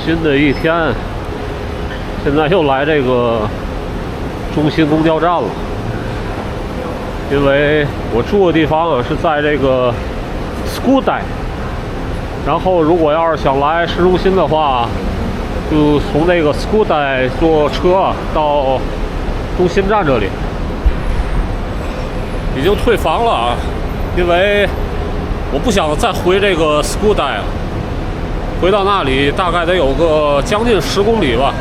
新的一天，现在又来这个中心公交站了。因为我住的地方啊是在这个 Skudai， 然后如果要是想来市中心的话，就从这个 Skudai 坐车到中心站这里。已经退房了啊，因为我不想再回这个 Skudai 了，回到那里大概得有个将近10公里吧，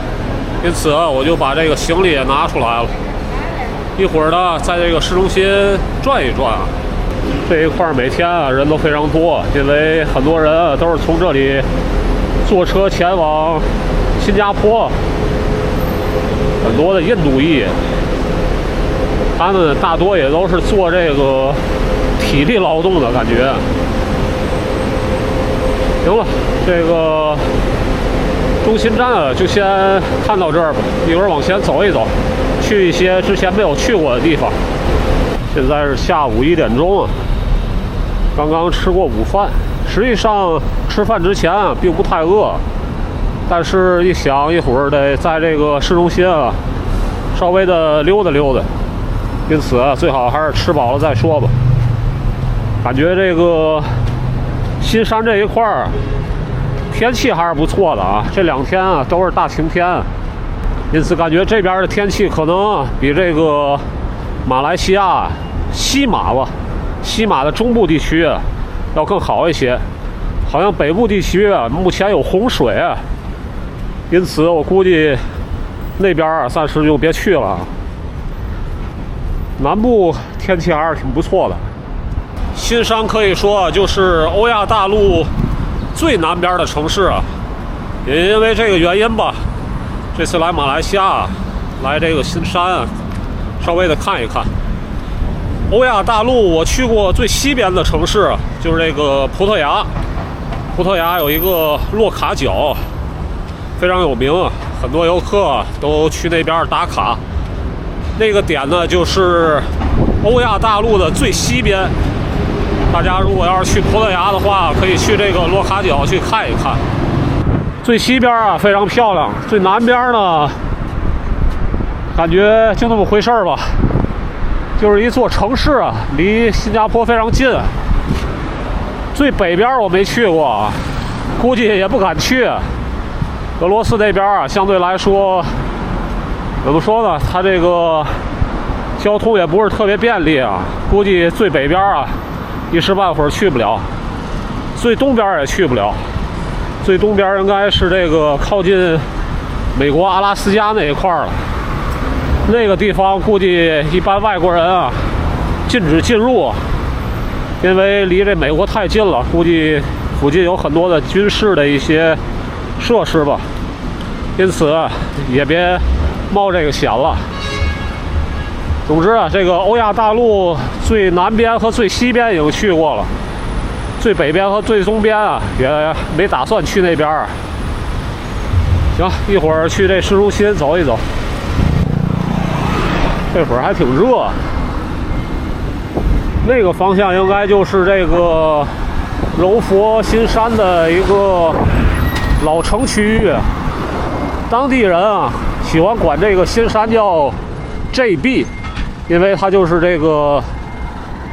因此我就把这个行李也拿出来了。一会儿呢，在这个市中心转一转啊。这一块每天啊人都非常多，因为很多人啊都是从这里坐车前往新加坡，很多的印度裔。他们大多也都是做这个体力劳动的感觉。行了，这个中心站啊就先看到这儿吧，一会儿往前走一走，去一些之前没有去过的地方。现在是下午1点钟啊，刚刚吃过午饭。实际上吃饭之前啊并不太饿，但是一想一会儿得在这个市中心啊稍微的溜达溜达，因此最好还是吃饱了再说吧。感觉这个新山这一块儿天气还是不错的啊，这2天啊都是大晴天，因此感觉这边的天气可能比这个马来西亚西马的中部地区要更好一些。好像北部地区目前有洪水，因此我估计那边暂时就别去了。南部天气还是挺不错的。新山可以说就是欧亚大陆最南边的城市啊，也因为这个原因吧，这次来马来西亚，来这个新山啊，稍微的看一看。欧亚大陆我去过最西边的城市就是这个葡萄牙，葡萄牙有一个洛卡角，非常有名，很多游客都去那边打卡。那个点呢就是欧亚大陆的最西边，大家如果要是去葡萄牙的话，可以去这个洛卡角去看一看。最西边啊非常漂亮，最南边呢感觉就那么回事儿吧，就是一座城市啊，离新加坡非常近。最北边我没去过，估计也不敢去。俄罗斯那边啊相对来说怎么说呢，它这个交通也不是特别便利啊，估计最北边啊一时半会儿去不了，最东边也去不了。最东边应该是这个靠近美国阿拉斯加那一块了，那个地方估计一般外国人啊禁止进入，因为离这美国太近了，估计附近有很多的军事的一些设施吧，因此也别冒这个险了。总之啊，这个欧亚大陆最南边和最西边已经去过了，最北边和最东边啊也没打算去那边。行，一会儿去这市中心走一走。这会儿还挺热，那个方向应该就是这个柔佛新山的一个老城区域，当地人啊喜欢管这个新山叫 JB， 因为它就是这个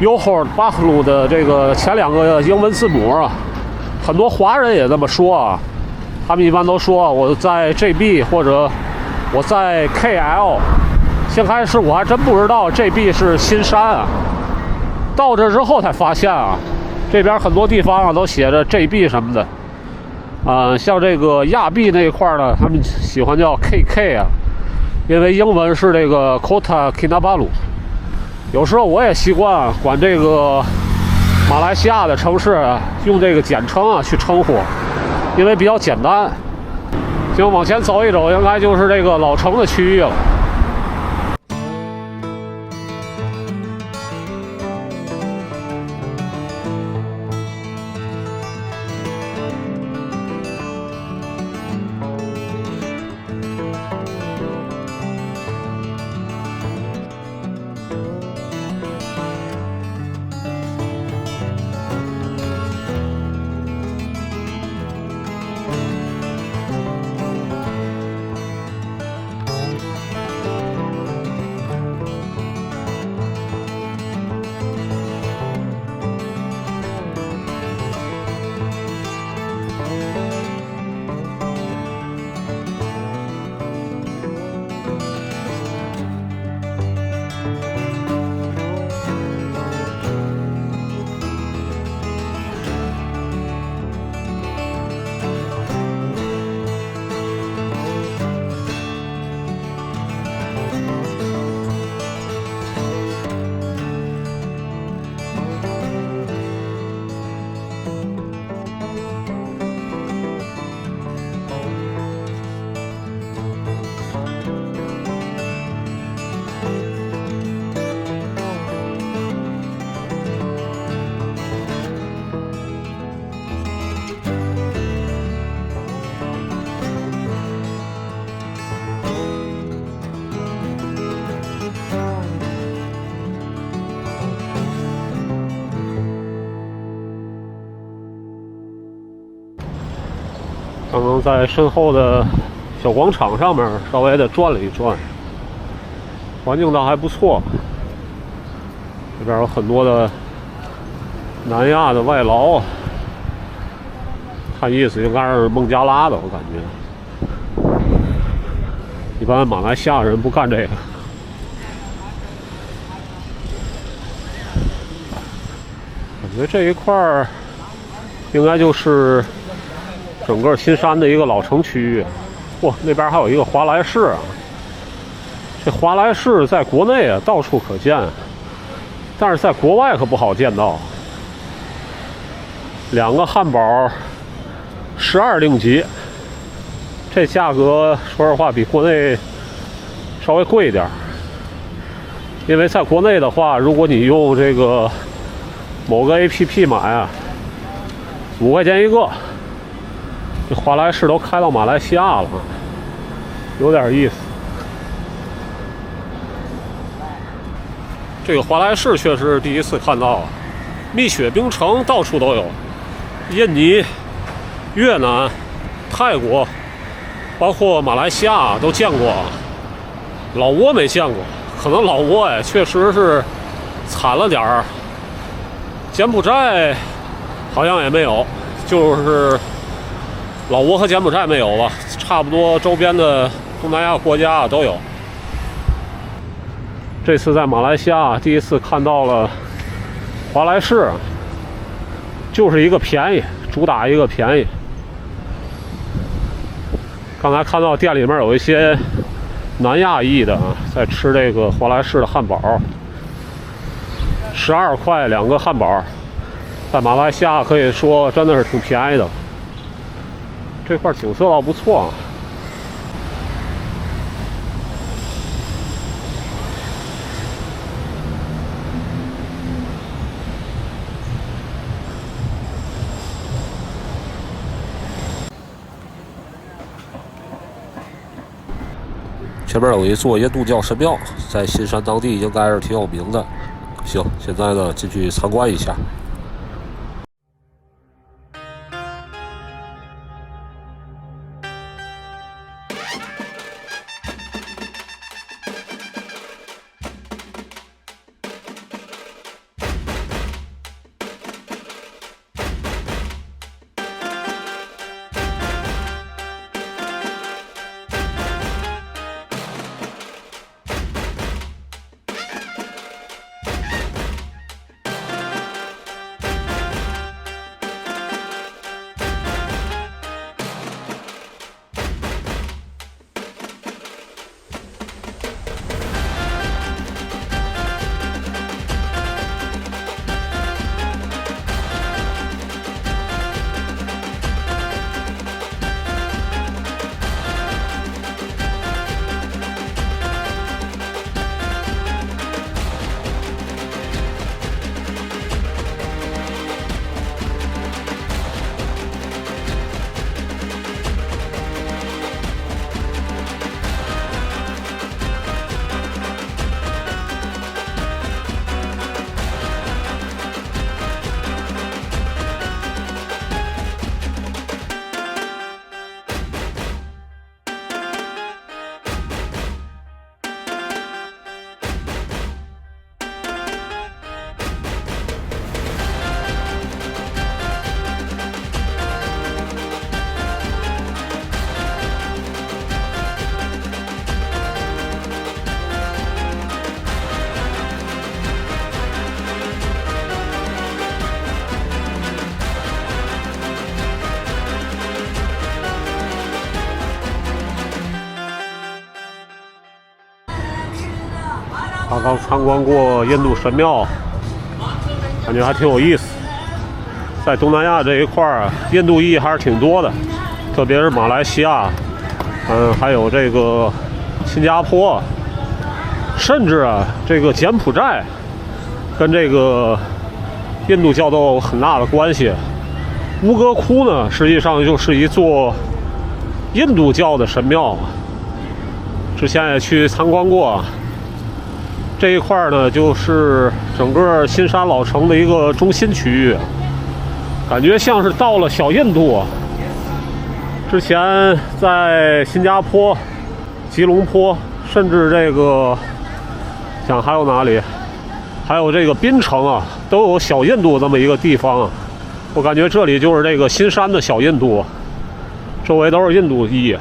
Johor Bahru 的这个前2个英文字母啊，很多华人也这么说啊，他们一般都说我在 JB 或者我在 KL。先开始我还真不知道 JB 是新山啊，到这之后才发现啊，这边很多地方啊都写着 JB 什么的，像这个亚庇那一块呢，他们喜欢叫 KK 啊，因为英文是这个 Kota Kinabalu。有时候我也习惯管这个马来西亚的城市用这个简称啊去称呼，因为比较简单。行，往前走一走，应该就是这个老城的区域了。刚刚在身后的小广场上面稍微的转了一转，环境倒还不错。这边有很多的南亚的外劳，看意思应该是孟加拉的，我感觉。一般马来西亚人不干这个。感觉这一块儿应该就是整个新山的一个老城区域。哇，那边还有一个华莱士啊！这华莱士在国内啊到处可见，但是在国外可不好见到。2个汉堡12令吉，这价格说实话比国内稍微贵一点。因为在国内的话，如果你用这个某个 APP 买啊，5块钱一个。这华莱士都开到马来西亚了，有点意思。这个华莱士确实是第一次看到，蜜雪冰城到处都有，印尼、越南、泰国，包括马来西亚都见过，老挝没见过。可能老挝呀确实是惨了点儿，柬埔寨好像也没有，就是老挝和柬埔寨没有吧，差不多周边的东南亚国家都有。这次在马来西亚第一次看到了华莱士，就是一个便宜，主打一个便宜。刚才看到店里面有一些南亚裔的在吃这个华莱士的汉堡，12块2个汉堡，在马来西亚可以说真的是挺便宜的。这块景色倒不错啊。前面有一座印度教神庙，在新山当地应该是挺有名的。行，现在呢进去参观一下。刚刚参观过印度神庙，感觉还挺有意思。在东南亚这一块儿，印度裔还是挺多的，特别是马来西亚，还有这个新加坡，甚至啊，这个柬埔寨跟这个印度教都有很大的关系。吴哥窟呢，实际上就是一座印度教的神庙，之前也去参观过。这一块呢，就是整个新山老城的一个中心区域，感觉像是到了小印度。之前在新加坡、吉隆坡，甚至这个想还有哪里，还有这个槟城啊，都有小印度这么一个地方啊。我感觉这里就是这个新山的小印度，周围都是印度裔，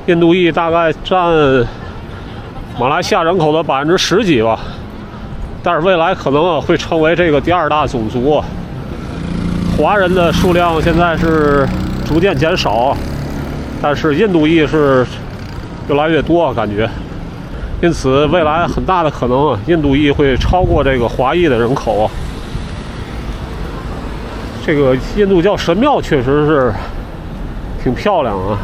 印度裔大概占马来西亚人口的10%几吧。但是未来可能会成为这个第2大种族。华人的数量现在是逐渐减少，但是印度裔是越来越多，感觉。因此，未来很大的可能，印度裔会超过这个华裔的人口。这个印度教神庙确实是挺漂亮啊，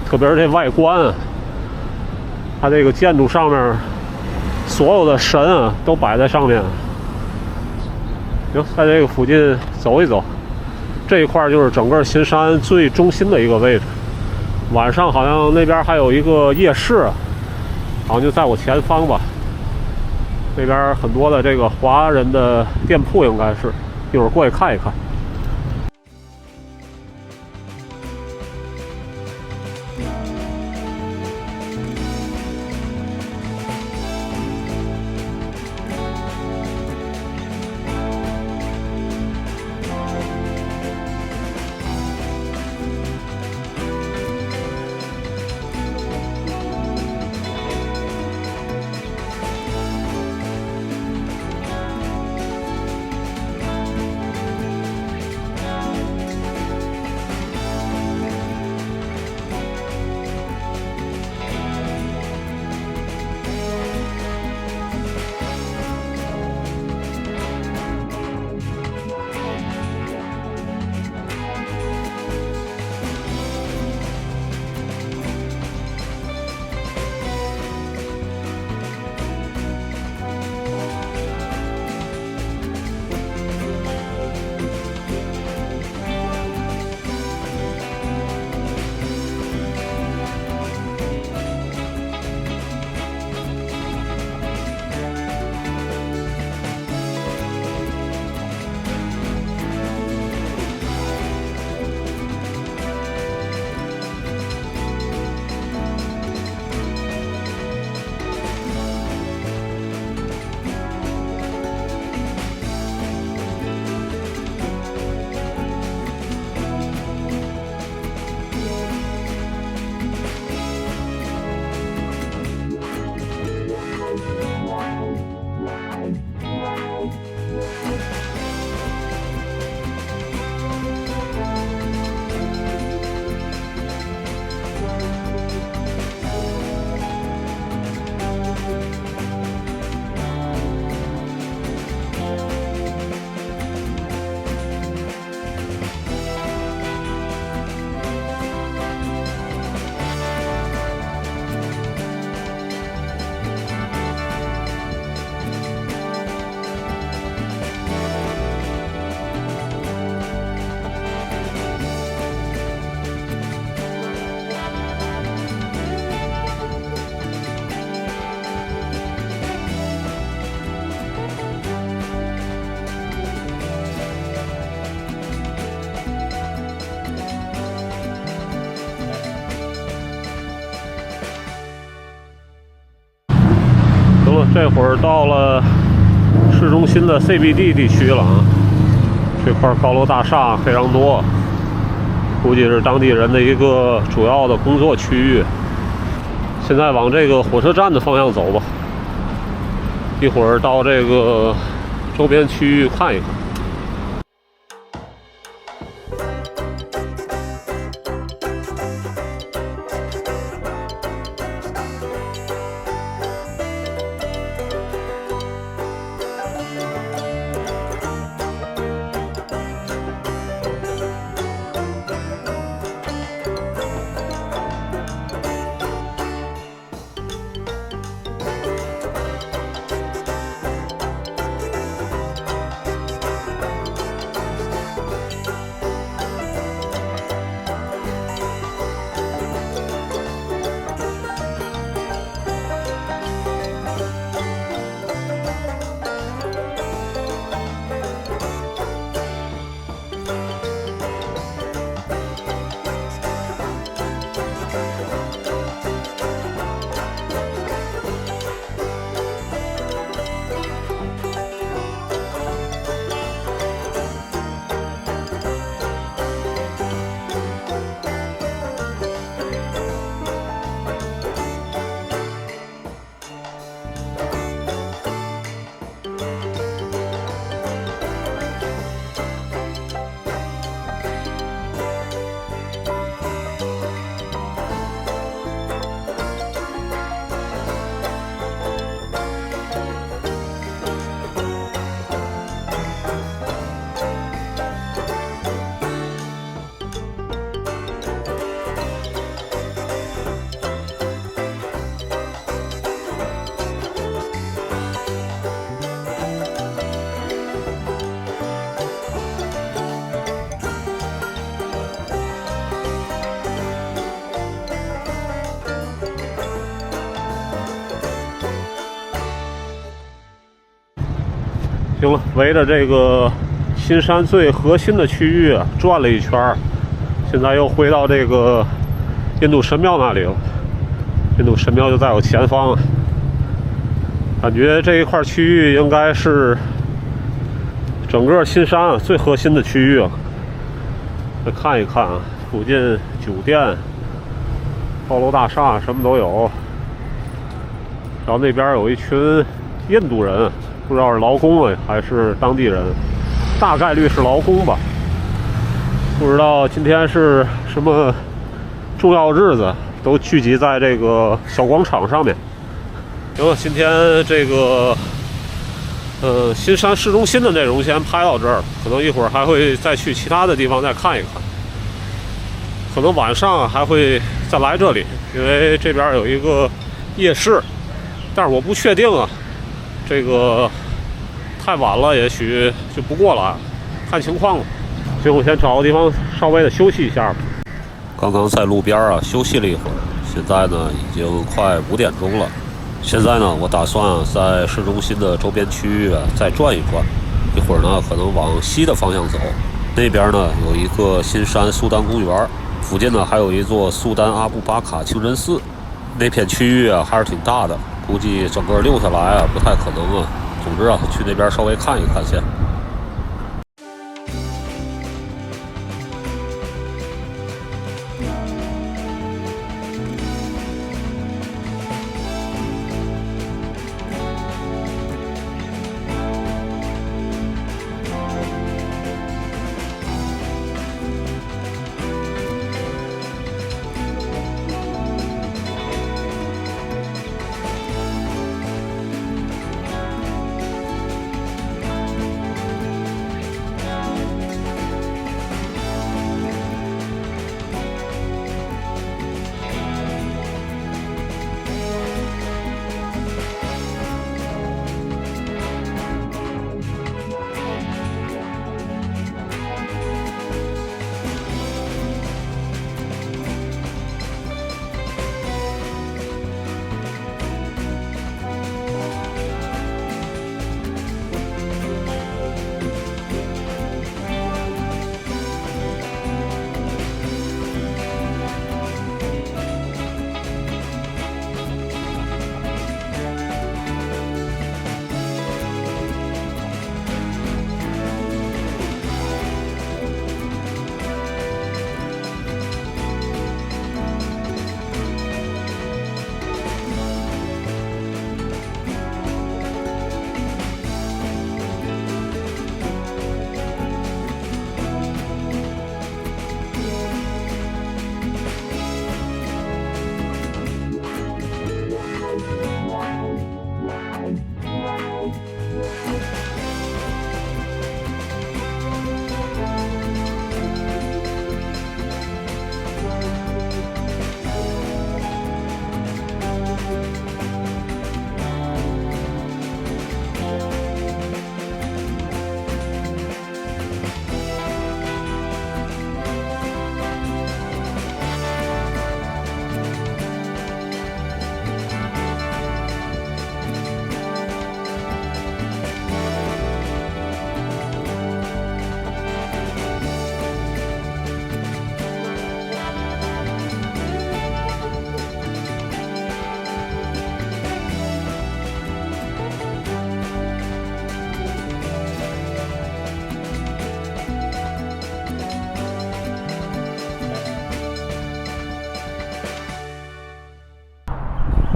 特别是这外观啊，它这个建筑上面所有的神啊都摆在上面。行，在这个附近走一走，这一块就是整个新山最中心的一个位置。晚上好像那边还有一个夜市，好像就在我前方吧。那边很多的这个华人的店铺，应该是一会儿过去看一看。这会儿到了市中心的 CBD 地区了啊，这块高楼大厦非常多，估计是当地人的一个主要的工作区域。现在往这个火车站的方向走吧，一会儿到这个周边区域看一看。行了，围着这个新山最核心的区域转了一圈，现在又回到这个印度神庙那里了。印度神庙就在我前方，感觉这一块区域应该是整个新山最核心的区域了。再看一看啊，附近酒店、高楼大厦什么都有。然后那边有一群印度人，不知道是劳工还是当地人，大概率是劳工吧。不知道今天是什么重要日子，都聚集在这个小广场上面。行了，今天这个新山市中心的内容先拍到这儿，可能一会儿还会再去其他的地方再看一看。可能晚上还会再来这里，因为这边有一个夜市，但是我不确定啊，这个太晚了，也许就不过来，看情况了。行，我先找个地方稍微的休息一下吧。刚刚在路边休息了一会儿，现在呢已经快5点钟了。现在呢，我打算在市中心的周边区域再转一转，一会儿呢可能往西的方向走。那边呢有一个新山苏丹公园，附近呢还有一座苏丹阿布巴卡清真寺。那片区域还是挺大的，估计整个溜下来不太可能啊。总之去那边稍微看一看先。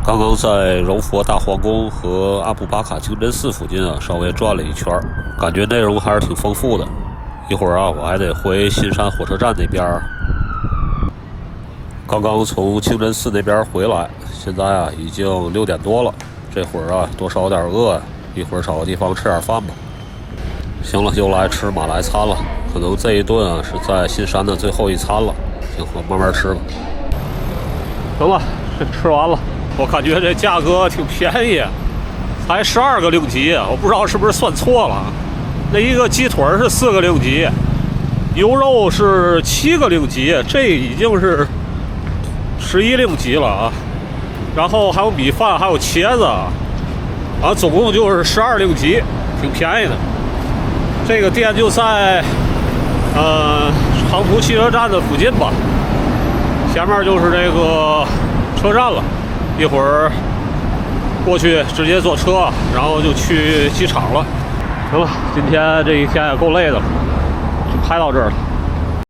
刚刚在柔佛大皇宫和阿布巴卡清真寺附近稍微转了一圈，感觉内容还是挺丰富的。一会儿我还得回新山火车站那边。刚刚从清真寺那边回来，现在已经6点多了。这会儿多少有点饿，一会儿找个地方吃点饭吧。行了，又来吃马来餐了，可能这一顿是在新山的最后一餐了。行，我慢慢吃吧。行了，吃完了。我感觉这价格挺便宜，才12个令吉，我不知道是不是算错了。那一个鸡腿是4个令吉，牛肉是7个令吉，这已经是11令吉了啊。然后还有米饭，还有茄子，总共就是12令吉。挺便宜的。这个店就在长途汽车站的附近吧，前面就是这个车站了，一会儿过去直接坐车，然后就去机场了。行了，今天这一天也够累的了，就拍到这儿了。